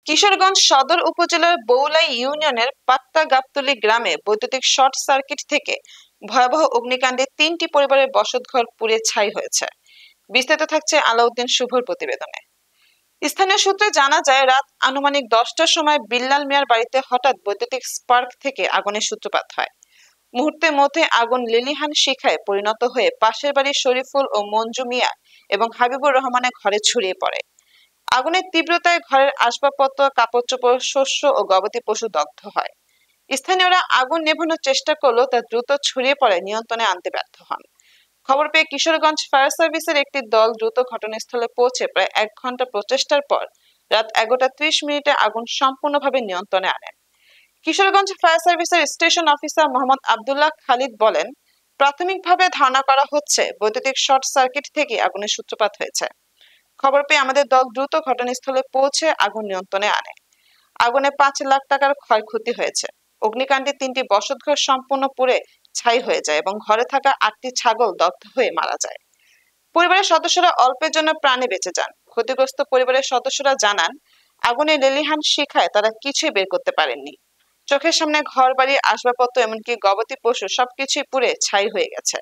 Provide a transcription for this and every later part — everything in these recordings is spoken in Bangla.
কিশোরগঞ্জ সদর উপজেলার বৌলাই ইউনিয়নের পাট্টা গাবতলী গ্রামে বৈদ্যুতিক শর্ট সার্কিট থেকে ভয়াবহ অগ্নিকাণ্ডে ৩টি পরিবারের বসতঘর পুড়ে ছাই হয়েছে। বিস্তারিত থাকছে আলাউদ্দিন শুভর প্রতিবেদনে। স্থানীয় সূত্রে জানা যায়, রাত আনুমানিক 10টার সময় বিল্লাল মিয়ার বাড়িতে হঠাৎ বৈদ্যুতিক স্পার্ক থেকে আগুনের সূত্রপাত হয়। মুহূর্তের মধ্যে আগুন লেলিহান শিখায় পরিণত হয়ে পাশের বাড়ির শরীফুল ও মঞ্জু মিয়া এবং হাবিবুর রহমানের ঘরে ছড়িয়ে পড়ে। আগুনের তীব্রতায় ঘরের আসবাবপত্র, কাপড়চোপড়, শস্য ও গবাদি পশু দগ্ধ হয়। স্থানীয়রা আগুন নেভানোর চেষ্টা করলেও তা দ্রুত ছড়িয়ে পড়ে নিয়ন্ত্রণে আনতে ব্যর্থ হন। খবর পেয়ে কিশোরগঞ্জ ফায়ার সার্ভিসের একটি দল দ্রুত ঘটনাস্থলে পৌঁছে প্রায় 1 ঘন্টা প্রচেষ্টার পর রাত 11:30 আগুন সম্পূর্ণভাবে নিয়ন্ত্রণে আনেন। কিশোরগঞ্জ ফায়ার সার্ভিসের স্টেশন অফিসার মোহাম্মদ আব্দুল্লাহ খালিদ বলেন, প্রাথমিকভাবে ধারণা করা হচ্ছে বৈদ্যুতিক শর্ট সার্কিট থেকে আগুনের সূত্রপাত হয়েছে। খবর পেয়ে আমাদের দল দ্রুত ঘটনাস্থলে পৌঁছে আগুন নিয়ন্ত্রণে আনে। আগুনে 5 লাখ টাকার ক্ষয়ক্ষতি হয়েছে। অগ্নিকাণ্ডে 3টি বসতঘর সম্পূর্ণ পুড়ে ছাই হয়ে যায় এবং ঘরে থাকা 8টি ছাগল দগ্ধ হয়ে মারা যায়। পরিবারের সদস্যরা অল্পের জন্য প্রাণে বেঁচে যান। ক্ষতিগ্রস্ত পরিবারের সদস্যরা জানান, আগুনে লেলিহান শিখায় তারা কিছুই বের করতে পারেননি। চোখের সামনে ঘর বাড়ি, আসবাবপত্র, এমনকি গবাদি পশু সবকিছুই পুড়ে ছাই হয়ে গেছে।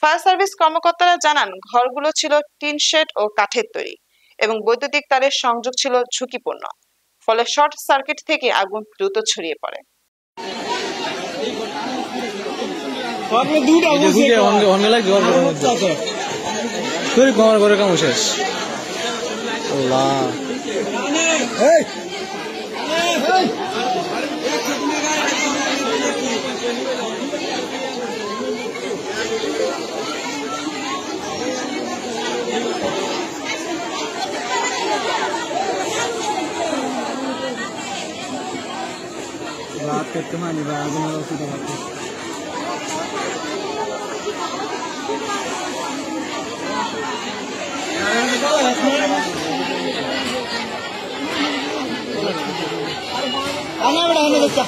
ফায়ার সার্ভিস কর্মকর্তারা জানান, ঘরগুলো ছিল টিন শেড ও কাঠের তৈরি এবং বৈদ্যুতিক তারের সংযোগ ছিল ঝুঁকিপূর্ণ। ফলে শর্ট সার্কিট থেকে আগুন দ্রুত ছড়িয়ে পড়ে। रात के कमानी बागों में उसी तरह के आना बड़ा है बच्चा